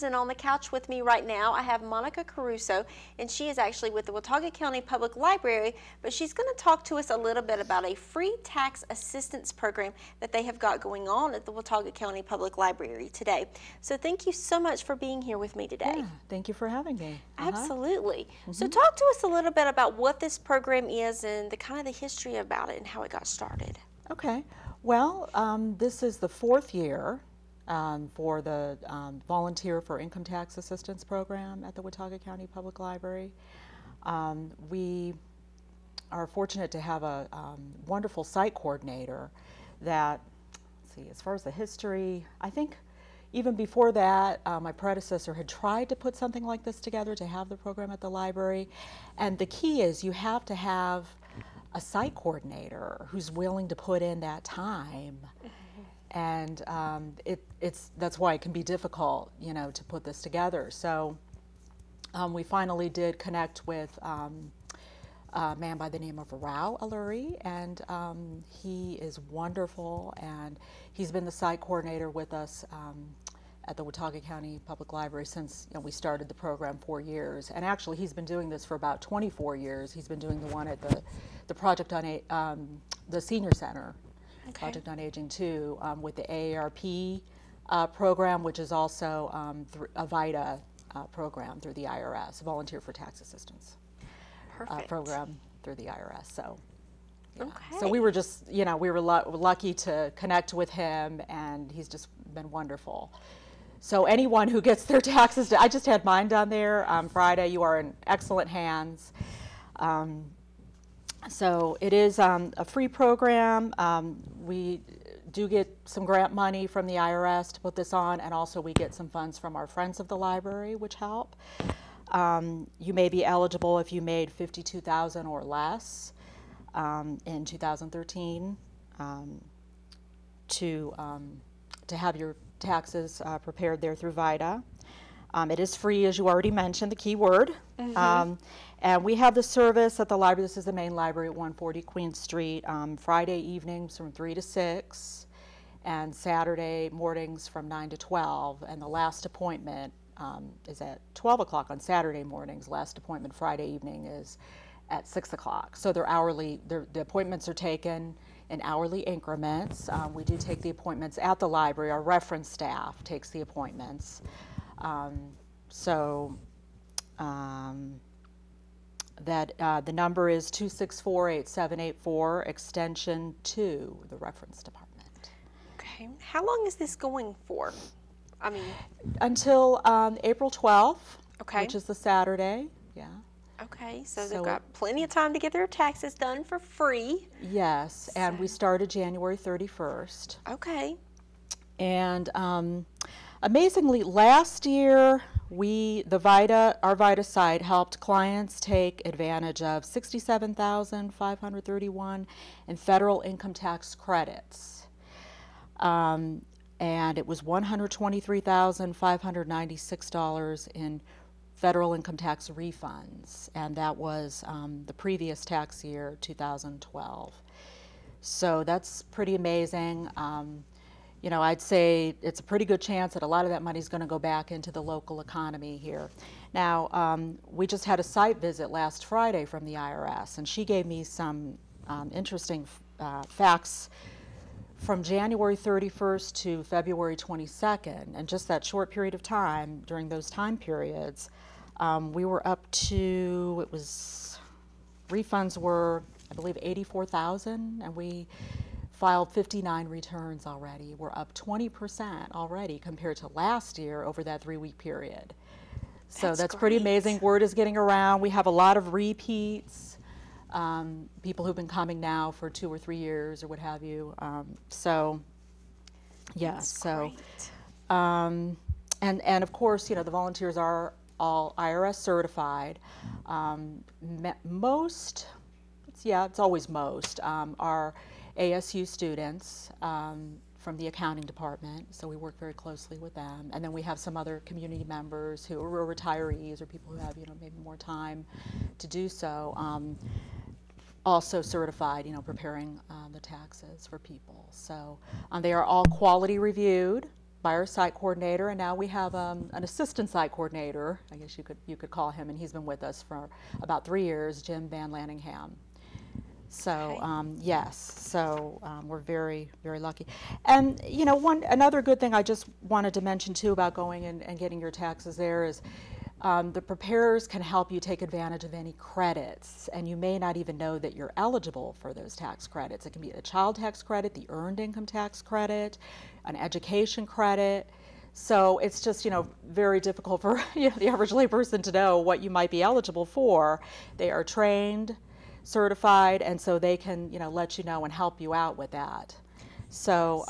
and on the couch with me right now I have Monica Caruso, and she is actually with the Watauga County Public Library, but she's going to talk to us a little bit about a free tax assistance program that they have got going on at the Watauga County Public Library today. So thank you so much for being here with me today. Yeah, thank you for having me. Absolutely. So talk to us a little bit about what this program is and the kind of the history about it and how it got started. Okay. Well, this is the 4th year for the Volunteer for Income Tax Assistance Program at the Watauga County Public Library. We are fortunate to have a wonderful site coordinator that, let's see, as far as the history, I think even before that, my predecessor had tried to put something like this together to have the program at the library. And the key is you have to have a site coordinator who's willing to put in that time. And that's why it can be difficult, you know, to put this together. So we finally did connect with a man by the name of Rao Alluri, and he is wonderful, and he's been the site coordinator with us at the Watauga County Public Library since we started the program 4 years. And actually he's been doing this for about 24 years. He's been doing the one at the Project on the Senior Center. Okay. Project on Aging too, with the AARP program, which is also a VITA program through the IRS, Volunteer for Tax Assistance program through the IRS. So, yeah. Okay. So we were just, we were lucky to connect with him, and he's just been wonderful. So anyone who gets their taxes, I just had mine done there on Friday. You are in excellent hands. So it is a free program. We do get some grant money from the IRS to put this on, and also we get some funds from our friends of the library, which help. You may be eligible if you made $52,000 or less in 2013 to have your taxes prepared there through VITA. It is free, as you already mentioned, the key word. And we have the service at the library. This is the main library at 140 Queen Street, Friday evenings from 3 to 6, and Saturday mornings from 9 to 12. And the last appointment is at 12 o'clock on Saturday mornings. Last appointment Friday evening is at 6 o'clock. So they're hourly. The appointments are taken in hourly increments. We do take the appointments at the library. Our reference staff takes the appointments. The number is 264-8784, extension 2, the reference department. Okay. How long is this going for? I mean, until April 12th, okay, which is the Saturday. Yeah. Okay, so they've got plenty of time to get their taxes done for free. Yes, and we started January 31st. Okay. And amazingly, last year our VITA site helped clients take advantage of $67,531 in federal income tax credits. And it was $123,596 in federal income tax refunds, and that was the previous tax year, 2012. So that's pretty amazing. I'd say it's a pretty good chance that a lot of that money is going to go back into the local economy here. Now, we just had a site visit last Friday from the IRS, and she gave me some interesting facts from January 31st to February 22nd, and just that short period of time, during those time periods, we were up to, refunds were, I believe, $84,000, and we filed 59 returns already. We're up 20% already compared to last year over that 3-week period. So that's pretty amazing. Word is getting around. We have a lot of repeats. People who've been coming now for 2 or 3 years or what have you. And of course, the volunteers are all IRS certified. It's always most, are ASU students from the accounting department, so we work very closely with them. And then we have some other community members who are retirees or people who have, maybe more time to do so. Also certified, preparing the taxes for people. So they are all quality reviewed by our site coordinator, and now we have an assistant site coordinator, I guess you could call him, and he's been with us for about 3 years, Jim Van Lanningham. So yes, so we're very, very lucky. And you know, another good thing I just wanted to mention too about going and getting your taxes there is the preparers can help you take advantage of any credits, and you may not even know that you're eligible for those tax credits. It can be a child tax credit, the earned income tax credit, an education credit. So it's just, you know, very difficult for the average layperson to know what you might be eligible for. They are trained, certified, and so they can, you know, let you know and help you out with that. So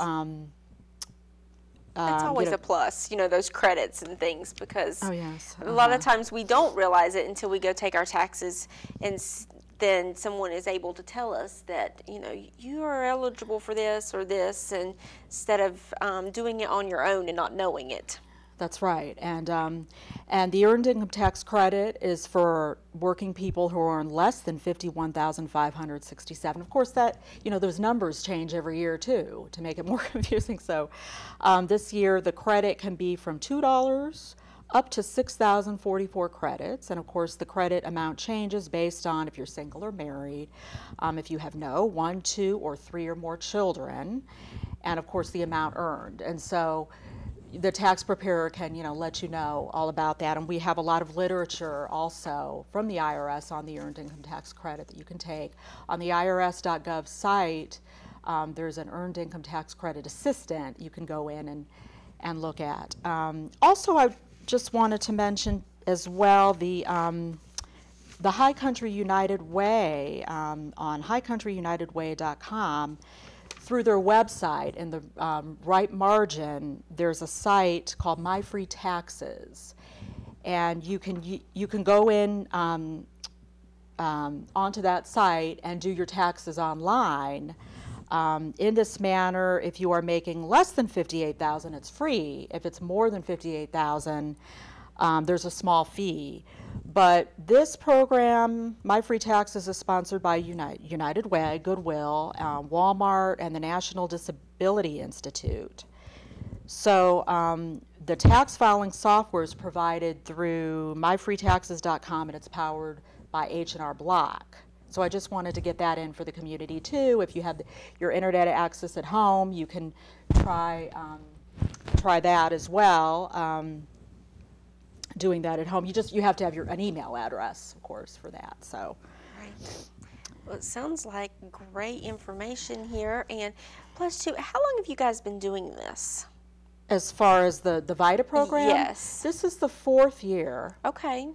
that's always a plus, you know, those credits and things, because oh, yes. a lot of times we don't realize it until we go take our taxes, and then someone is able to tell us that, you know, you are eligible for this or this, and instead of doing it on your own and not knowing it. That's right, and the earned income tax credit is for working people who earn less than $51,567. Of course, that, you know, those numbers change every year too to make it more confusing. So, this year the credit can be from $2 up to 6,044 credits, and of course the credit amount changes based on if you're single or married, if you have 1, 2, or 3 or more children, and of course the amount earned. And so the tax preparer can, you know, let you know all about that. And we have a lot of literature also from the IRS on the earned income tax credit that you can take. On the irs.gov site, there's an earned income tax credit assistant you can go in and look at. Also, I just wanted to mention as well the High Country United Way on highcountryunitedway.com. Through their website, in the right margin, there's a site called My Free Taxes, and you can go in onto that site and do your taxes online. In this manner, if you are making less than $58,000, it's free. If it's more than $58,000, there's a small fee. But this program, My Free Taxes, is sponsored by United Way, Goodwill, Walmart, and the National Disability Institute. So the tax filing software is provided through myfreetaxes.com, and it's powered by H&R Block. So I just wanted to get that in for the community too. If you have your internet access at home, you can try that as well. Doing that at home, you have to have an email address, of course, for that. So, right. Well, it sounds like great information here. And plus, too, how long have you guys been doing this? As far as the VITA program, yes, this is the 4th year. Okay.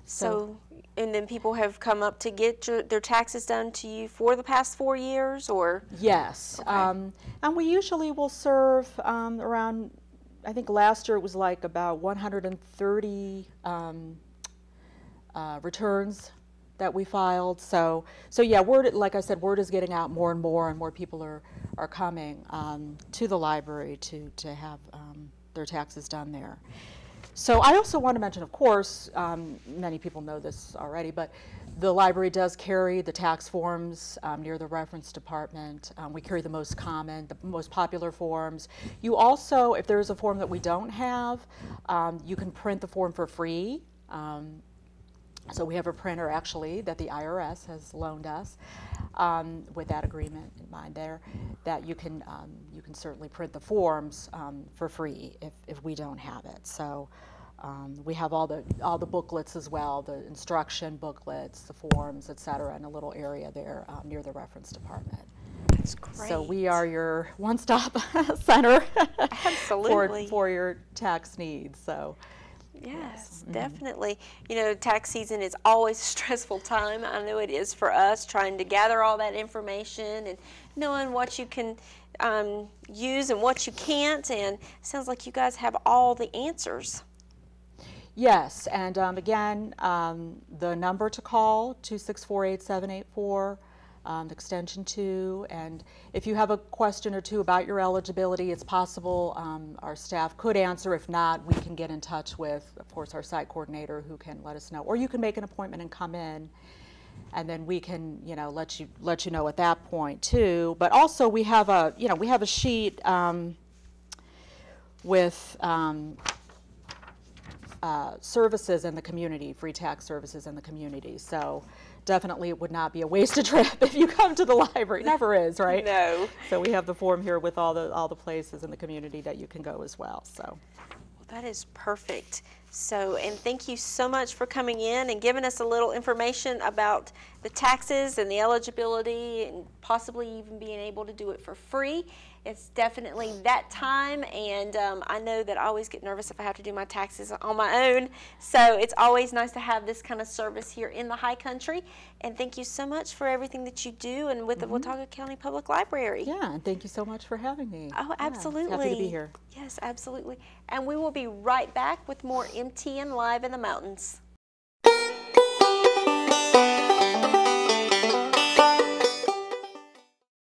So, and then people have come up to get their taxes done to you for the past 4 years, or? Yes, okay. And we usually will serve around, I think last year it was like about 130 returns that we filed. So yeah, like I said, word is getting out more and more people are coming to the library to have their taxes done there. So I also want to mention, of course, many people know this already, but the library does carry the tax forms near the reference department. We carry the most common, the most popular forms. You also, if there's a form that we don't have, you can print the form for free. So we have a printer actually that the IRS has loaned us with that agreement in mind there, that you can certainly print the forms for free if we don't have it. So we have all the booklets as well, the instruction booklets, the forms, etc., in a little area there near the reference department. That's great. So we are your one-stop center Absolutely. for your tax needs. So. Yes, definitely. You know, tax season is always a stressful time. I know it is for us, trying to gather all that information and knowing what you can use and what you can't. And it sounds like you guys have all the answers. Yes, and again, the number to call, 264-8784. Extension 2, and if you have a question or two about your eligibility, it's possible our staff could answer. If not, we can get in touch with, of course, our site coordinator who can let us know, or you can make an appointment and come in, and then we can, let you know at that point too. But also we have a sheet with services in the community, free tax services in the community. So definitely it would not be a wasted trip if you come to the library. Never is, right? No. So we have the form here with all the places in the community that you can go as well. So. Well, that is perfect. So, and thank you so much for coming in and giving us a little information about the taxes and the eligibility and possibly even being able to do it for free. It's definitely that time, and I know that I always get nervous if I have to do my taxes on my own. So it's always nice to have this kind of service here in the High Country. And thank you so much for everything that you do and with the Watauga County Public Library. Yeah, and thank you so much for having me. Oh, absolutely. Yeah, happy to be here. Yes, absolutely. And we will be right back with more MTN Live in the Mountains.